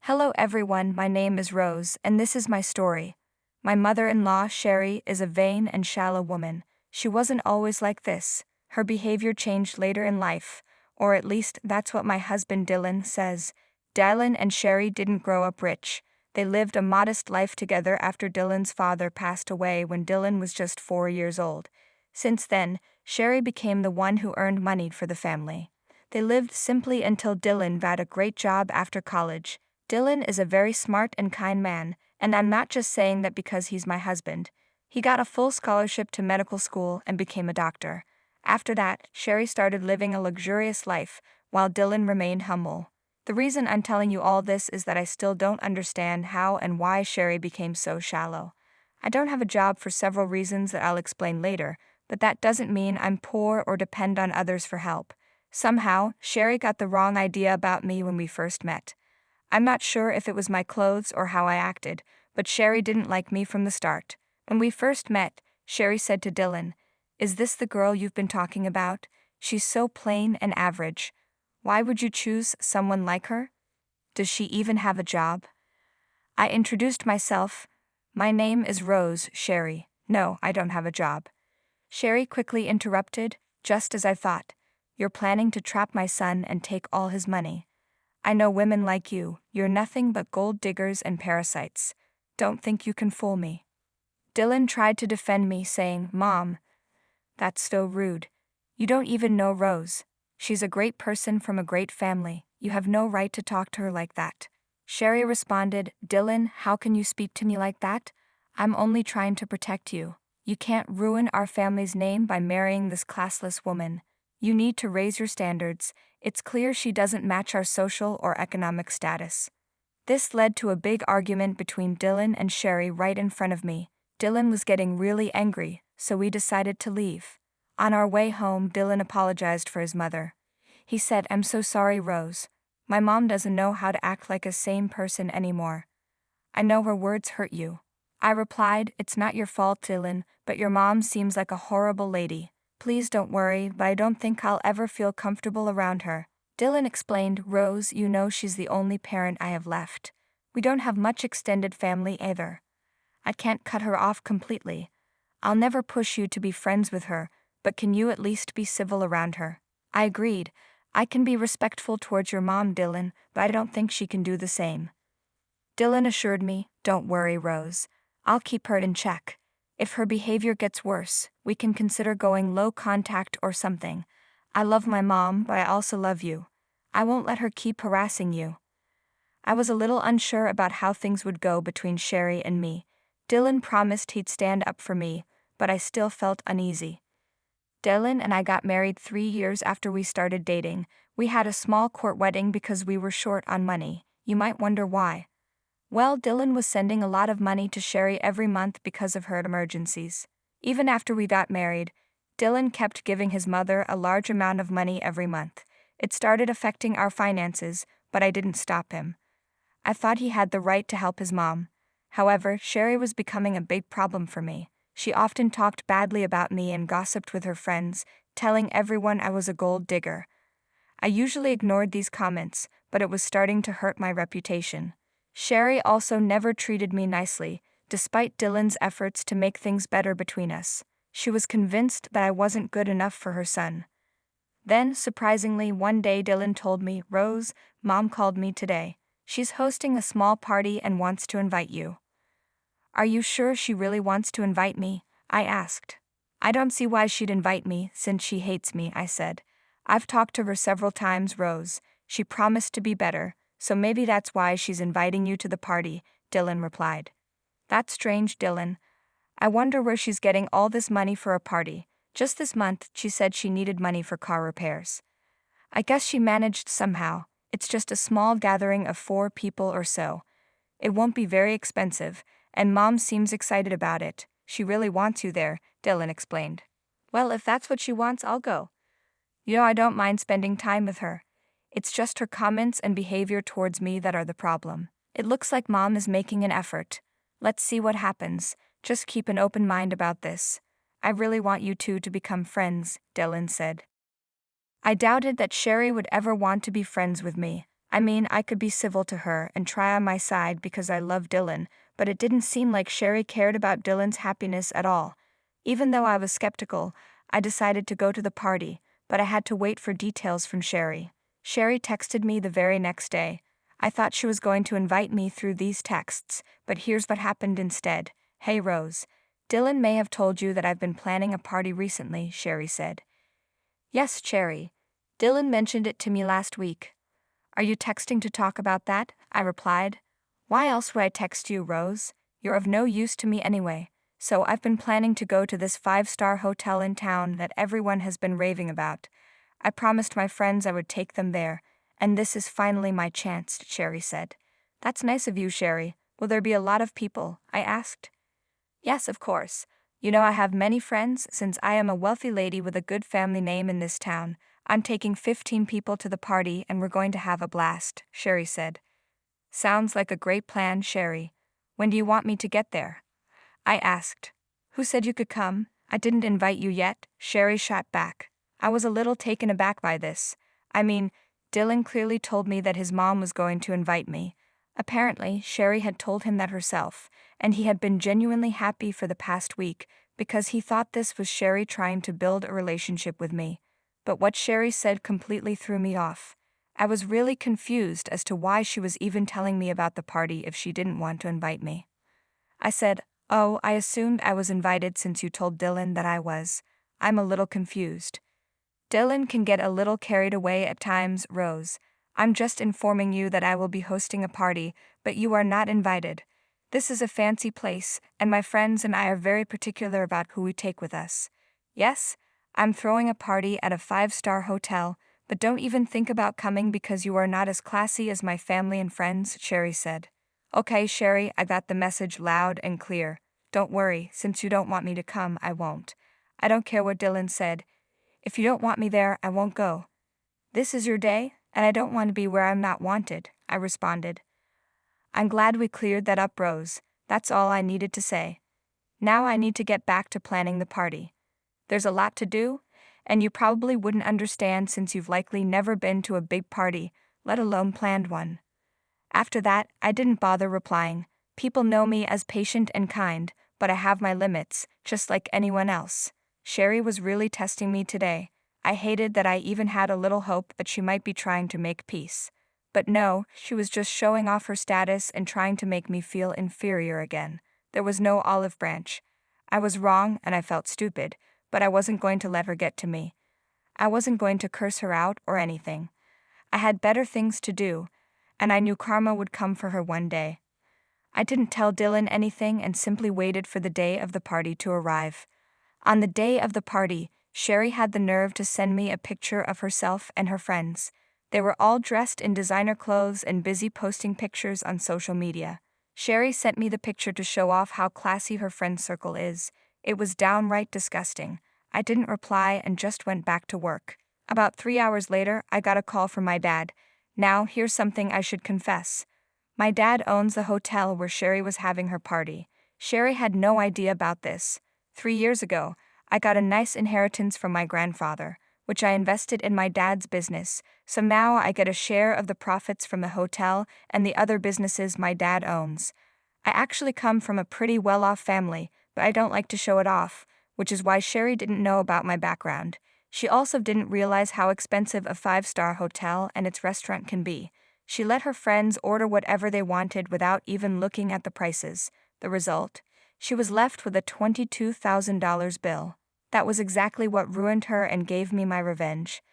Hello everyone, my name is Rose, and this is my story. My mother-in-law, Sherry, is a vain and shallow woman. She wasn't always like this. Her behavior changed later in life, or at least that's what my husband Dylan says. Dylan and Sherry didn't grow up rich. They lived a modest life together after Dylan's father passed away when Dylan was just 4 years old. Since then, Sherry became the one who earned money for the family. They lived simply until Dylan got a great job after college. Dylan is a very smart and kind man, and I'm not just saying that because he's my husband. He got a full scholarship to medical school and became a doctor. After that, Sherry started living a luxurious life, while Dylan remained humble. The reason I'm telling you all this is that I still don't understand how and why Sherry became so shallow. I don't have a job for several reasons that I'll explain later, but that doesn't mean I'm poor or depend on others for help. Somehow, Sherry got the wrong idea about me when we first met. I'm not sure if it was my clothes or how I acted, but Sherry didn't like me from the start. When we first met, Sherry said to Dylan, "Is this the girl you've been talking about? She's so plain and average. Why would you choose someone like her? Does she even have a job?" I introduced myself. "My name is Rose, Sherry. No, I don't have a job." Sherry quickly interrupted, "Just as I thought. You're planning to trap my son and take all his money. I know women like you, you're nothing but gold diggers and parasites. Don't think you can fool me." Dylan tried to defend me, saying, "Mom, that's so rude. You don't even know Rose. She's a great person from a great family. You have no right to talk to her like that." Sherry responded, "Dylan, how can you speak to me like that? I'm only trying to protect you. You can't ruin our family's name by marrying this classless woman. You need to raise your standards. It's clear she doesn't match our social or economic status." This led to a big argument between Dylan and Sherry right in front of me. Dylan was getting really angry, so we decided to leave. On our way home, Dylan apologized for his mother. He said, "I'm so sorry, Rose. My mom doesn't know how to act like a sane person anymore. I know her words hurt you." I replied, "It's not your fault, Dylan, but your mom seems like a horrible lady. Please don't worry, but I don't think I'll ever feel comfortable around her." Dylan explained, "Rose, you know she's the only parent I have left. We don't have much extended family either. I can't cut her off completely. I'll never push you to be friends with her, but can you at least be civil around her?" I agreed. "I can be respectful towards your mom, Dylan, but I don't think she can do the same." Dylan assured me, "Don't worry, Rose. I'll keep her in check. If her behavior gets worse, we can consider going low contact or something. I love my mom, but I also love you. I won't let her keep harassing you." I was a little unsure about how things would go between Sherry and me. Dylan promised he'd stand up for me, but I still felt uneasy. Dylan and I got married 3 years after we started dating. We had a small court wedding because we were short on money. You might wonder why. Well, Dylan was sending a lot of money to Sherry every month because of her emergencies. Even after we got married, Dylan kept giving his mother a large amount of money every month. It started affecting our finances, but I didn't stop him. I thought he had the right to help his mom. However, Sherry was becoming a big problem for me. She often talked badly about me and gossiped with her friends, telling everyone I was a gold digger. I usually ignored these comments, but it was starting to hurt my reputation. Sherry also never treated me nicely, despite Dylan's efforts to make things better between us. She was convinced that I wasn't good enough for her son. Then, surprisingly, one day Dylan told me, "Rose, Mom called me today. She's hosting a small party and wants to invite you." "Are you sure she really wants to invite me?" I asked. "I don't see why she'd invite me, since she hates me," I said. "I've talked to her several times, Rose. She promised to be better, so maybe that's why she's inviting you to the party," Dylan replied. "That's strange, Dylan. I wonder where she's getting all this money for a party. Just this month, she said she needed money for car repairs. I guess she managed somehow. It's just a small gathering of 4 people or so. It won't be very expensive, and Mom seems excited about it. She really wants you there," Dylan explained. "Well, if that's what she wants, I'll go. You know, I don't mind spending time with her. It's just her comments and behavior towards me that are the problem. It looks like Mom is making an effort. Let's see what happens. Just keep an open mind about this. I really want you two to become friends," Dylan said. I doubted that Sherry would ever want to be friends with me. I mean, I could be civil to her and try on my side because I love Dylan, but it didn't seem like Sherry cared about Dylan's happiness at all. Even though I was skeptical, I decided to go to the party, but I had to wait for details from Sherry. Sherry texted me the very next day. I thought she was going to invite me through these texts, but here's what happened instead. Hey Rose. Dylan may have told you that I've been planning a party recently, Sherry said. Yes, Sherry. Dylan mentioned it to me last week. Are you texting to talk about that? I replied. Why else would I text you, Rose? You're of no use to me anyway. So I've been planning to go to this 5-star hotel in town that everyone has been raving about. I promised my friends I would take them there, and this is finally my chance, Sherry said. That's nice of you, Sherry. Will there be a lot of people? I asked. Yes, of course. You know I have many friends since I am a wealthy lady with a good family name in this town. I'm taking 15 people to the party and we're going to have a blast, Sherry said. Sounds like a great plan, Sherry. When do you want me to get there? I asked. Who said you could come? I didn't invite you yet, Sherry shot back. I was a little taken aback by this. I mean, Dylan clearly told me that his mom was going to invite me. Apparently, Sherry had told him that herself, and he had been genuinely happy for the past week because he thought this was Sherry trying to build a relationship with me. But what Sherry said completely threw me off. I was really confused as to why she was even telling me about the party if she didn't want to invite me. I said, "Oh, I assumed I was invited since you told Dylan that I was. I'm a little confused." Dylan can get a little carried away at times, Rose. I'm just informing you that I will be hosting a party, but you are not invited. This is a fancy place, and my friends and I are very particular about who we take with us. Yes, I'm throwing a party at a 5-star hotel, but don't even think about coming because you are not as classy as my family and friends, Sherry said. Okay, Sherry, I got the message loud and clear. Don't worry, since you don't want me to come, I won't. I don't care what Dylan said. If you don't want me there, I won't go. This is your day, and I don't want to be where I'm not wanted, I responded. I'm glad we cleared that up, Rose. That's all I needed to say. Now I need to get back to planning the party. There's a lot to do, and you probably wouldn't understand since you've likely never been to a big party, let alone planned one. After that, I didn't bother replying. People know me as patient and kind, but I have my limits, just like anyone else. Sherry was really testing me today. I hated that I even had a little hope that she might be trying to make peace. But no, she was just showing off her status and trying to make me feel inferior again. There was no olive branch. I was wrong and I felt stupid, but I wasn't going to let her get to me. I wasn't going to curse her out or anything. I had better things to do, and I knew karma would come for her one day. I didn't tell Dylan anything and simply waited for the day of the party to arrive. On the day of the party, Sherry had the nerve to send me a picture of herself and her friends. They were all dressed in designer clothes and busy posting pictures on social media. Sherry sent me the picture to show off how classy her friend circle is. It was downright disgusting. I didn't reply and just went back to work. About 3 hours later, I got a call from my dad. Now, here's something I should confess. My dad owns the hotel where Sherry was having her party. Sherry had no idea about this. 3 years ago, I got a nice inheritance from my grandfather, which I invested in my dad's business, so now I get a share of the profits from the hotel and the other businesses my dad owns. I actually come from a pretty well-off family, but I don't like to show it off, which is why Sherry didn't know about my background. She also didn't realize how expensive a 5-star hotel and its restaurant can be. She let her friends order whatever they wanted without even looking at the prices. The result? She was left with a $22,000 bill. That was exactly what ruined her and gave me my revenge.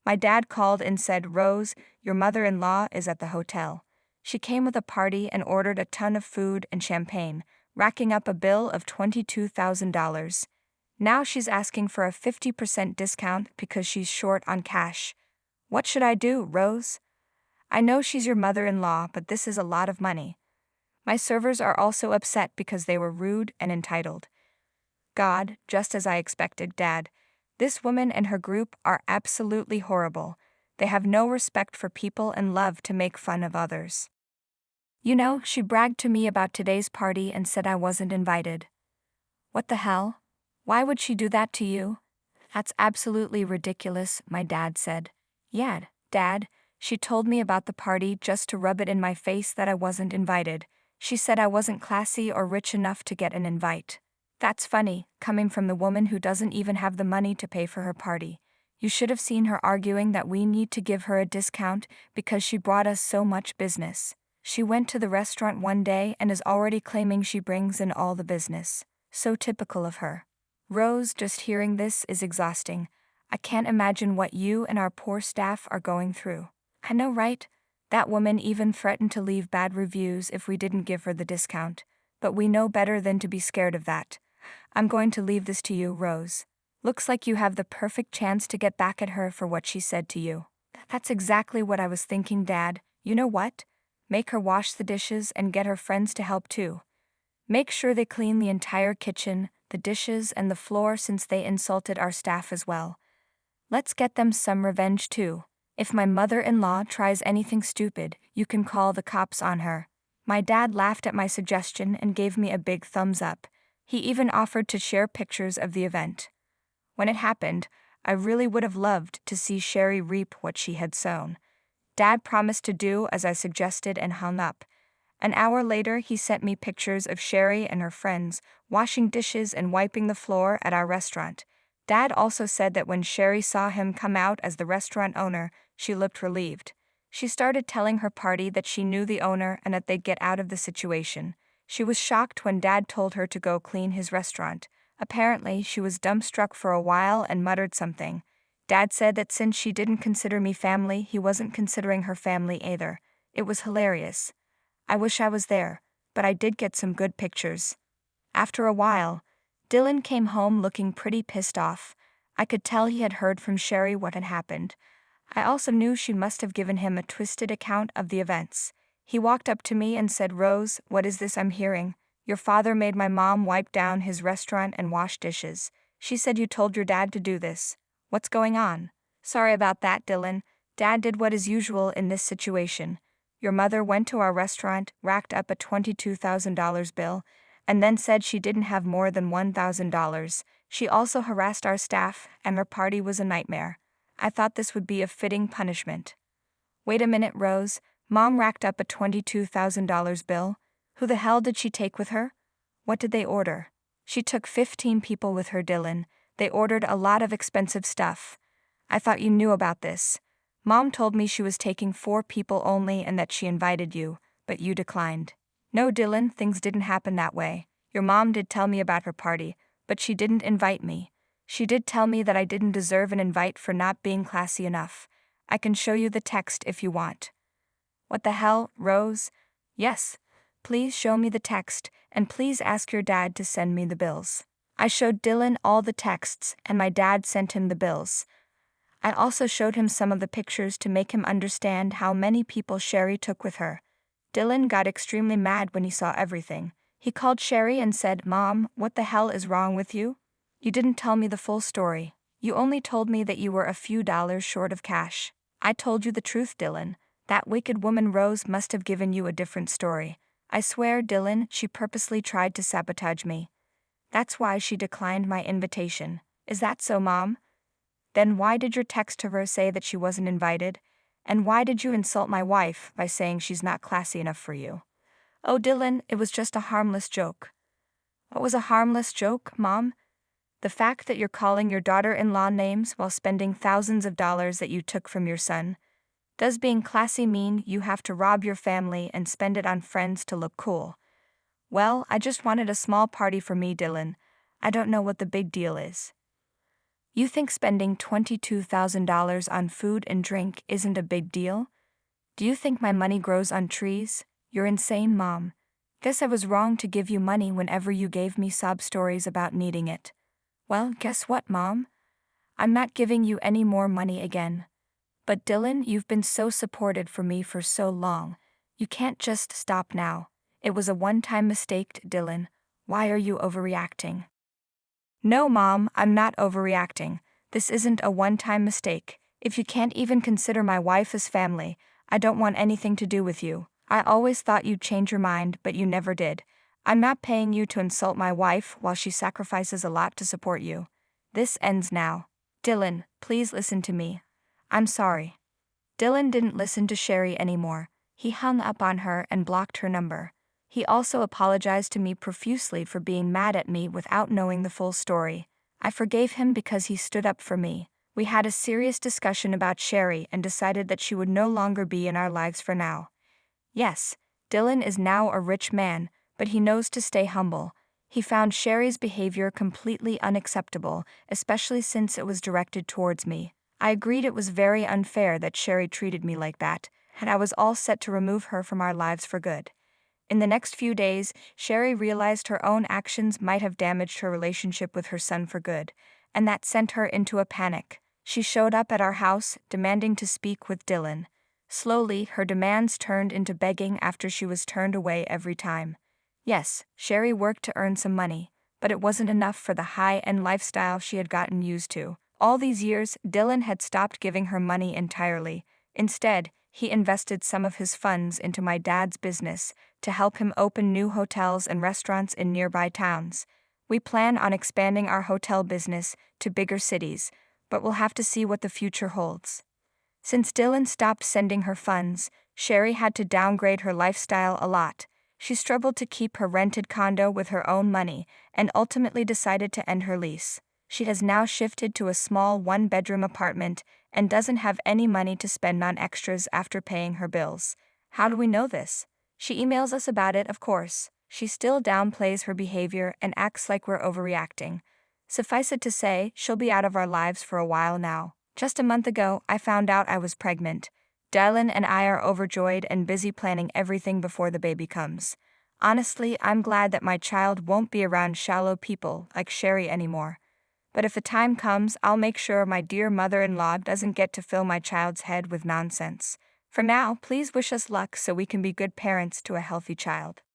My dad called and said, "Rose, your mother-in-law is at the hotel." She came with a party and ordered a ton of food and champagne, racking up a bill of $22,000. Now she's asking for a 50% discount because she's short on cash. What should I do, Rose? I know she's your mother-in-law, but this is a lot of money. My servers are also upset because they were rude and entitled. God, just as I expected, Dad. This woman and her group are absolutely horrible. They have no respect for people and love to make fun of others. You know, she bragged to me about today's party and said I wasn't invited. What the hell? Why would she do that to you? That's absolutely ridiculous, my dad said. Yeah, Dad, She told me about the party just to rub it in my face that I wasn't invited. She said I wasn't classy or rich enough to get an invite. That's funny, coming from the woman who doesn't even have the money to pay for her party. You should have seen her arguing that we need to give her a discount because she brought us so much business. She went to the restaurant one day and is already claiming she brings in all the business. So typical of her. Rose, just hearing this is exhausting. I can't imagine what you and our poor staff are going through. I know, right? That woman even threatened to leave bad reviews if we didn't give her the discount. But we know better than to be scared of that. I'm going to leave this to you, Rose. Looks like you have the perfect chance to get back at her for what she said to you. That's exactly what I was thinking, Dad. You know what? Make her wash the dishes and get her friends to help too. Make sure they clean the entire kitchen, the dishes, and the floor since they insulted our staff as well. Let's get them some revenge too. If my mother-in-law tries anything stupid, you can call the cops on her. My dad laughed at my suggestion and gave me a big thumbs up. He even offered to share pictures of the event. When it happened, I really would have loved to see Sherry reap what she had sown. Dad promised to do as I suggested and hung up. An hour later, he sent me pictures of Sherry and her friends washing dishes and wiping the floor at our restaurant. Dad also said that when Sherry saw him come out as the restaurant owner, she looked relieved. She started telling her party that she knew the owner and that they'd get out of the situation. She was shocked when Dad told her to go clean his restaurant. Apparently, she was dumbstruck for a while and muttered something. Dad said that since she didn't consider me family, he wasn't considering her family either. It was hilarious. I wish I was there, but I did get some good pictures. After a while, Dylan came home looking pretty pissed off. I could tell he had heard from Sherry what had happened. I also knew she must have given him a twisted account of the events. He walked up to me and said, "Rose, what is this I'm hearing? Your father made my mom wipe down his restaurant and wash dishes. She said you told your dad to do this. What's going on?" "Sorry about that, Dylan. Dad did what is usual in this situation. Your mother went to our restaurant, racked up a $22,000 bill, and then said she didn't have more than $1,000. She also harassed our staff, and her party was a nightmare. I thought this would be a fitting punishment." "Wait a minute, Rose. Mom racked up a $22,000 bill. Who the hell did she take with her? What did they order?" "She took 15 people with her, Dylan. They ordered a lot of expensive stuff. I thought you knew about this. Mom told me she was taking 4 people only and that she invited you, but you declined." "No, Dylan, things didn't happen that way. Your mom did tell me about her party, but she didn't invite me. She did tell me that I didn't deserve an invite for not being classy enough. I can show you the text if you want." "What the hell, Rose?" "Yes. Please show me the text, and please ask your dad to send me the bills." I showed Dylan all the texts, and my dad sent him the bills. I also showed him some of the pictures to make him understand how many people Sherry took with her. Dylan got extremely mad when he saw everything. He called Sherry and said, "Mom, what the hell is wrong with you? You didn't tell me the full story. You only told me that you were a few dollars short of cash." "I told you the truth, Dylan. That wicked woman Rose must have given you a different story. I swear, Dylan, she purposely tried to sabotage me. That's why she declined my invitation." "Is that so, Mom? Then why did your text to her say that she wasn't invited? And why did you insult my wife by saying she's not classy enough for you?" "Oh, Dylan, it was just a harmless joke." "What was a harmless joke, Mom?" "The fact that you're calling your daughter-in-law names while spending thousands of dollars that you took from your son. Does being classy mean you have to rob your family and spend it on friends to look cool?" "Well, I just wanted a small party for me, Dylan. I don't know what the big deal is." "You think spending $22,000 on food and drink isn't a big deal? Do you think my money grows on trees? You're insane, Mom. Guess I was wrong to give you money whenever you gave me sob stories about needing it." "Well, guess what, Mom? I'm not giving you any more money again." "But Dylan, you've been so supported for me for so long. You can't just stop now. It was a one-time mistake, Dylan. Why are you overreacting?" "No, Mom, I'm not overreacting. This isn't a one-time mistake. If you can't even consider my wife as family, I don't want anything to do with you. I always thought you'd change your mind, but you never did. I'm not paying you to insult my wife while she sacrifices a lot to support you. This ends now. Dylan, please listen to me. I'm sorry." Dylan didn't listen to Sherry anymore. He hung up on her and blocked her number. He also apologized to me profusely for being mad at me without knowing the full story. I forgave him because he stood up for me. We had a serious discussion about Sherry and decided that she would no longer be in our lives for now. Yes, Dylan is now a rich man, but he knows to stay humble. He found Sherry's behavior completely unacceptable, especially since it was directed towards me. I agreed it was very unfair that Sherry treated me like that, and I was all set to remove her from our lives for good. In the next few days, Sherry realized her own actions might have damaged her relationship with her son for good, and that sent her into a panic. She showed up at our house, demanding to speak with Dylan. Slowly, her demands turned into begging after she was turned away every time. Yes, Sherry worked to earn some money, but it wasn't enough for the high-end lifestyle she had gotten used to. All these years, Dylan had stopped giving her money entirely. Instead, he invested some of his funds into my dad's business to help him open new hotels and restaurants in nearby towns. We plan on expanding our hotel business to bigger cities, but we'll have to see what the future holds. Since Dylan stopped sending her funds, Sherry had to downgrade her lifestyle a lot. She struggled to keep her rented condo with her own money and ultimately decided to end her lease. She has now shifted to a small one-bedroom apartment and doesn't have any money to spend on extras after paying her bills. How do we know this? She emails us about it, of course. She still downplays her behavior and acts like we're overreacting. Suffice it to say, she'll be out of our lives for a while now. Just a month ago, I found out I was pregnant. Dylan and I are overjoyed and busy planning everything before the baby comes. Honestly, I'm glad that my child won't be around shallow people like Sherry anymore. But if the time comes, I'll make sure my dear mother-in-law doesn't get to fill my child's head with nonsense. For now, please wish us luck so we can be good parents to a healthy child.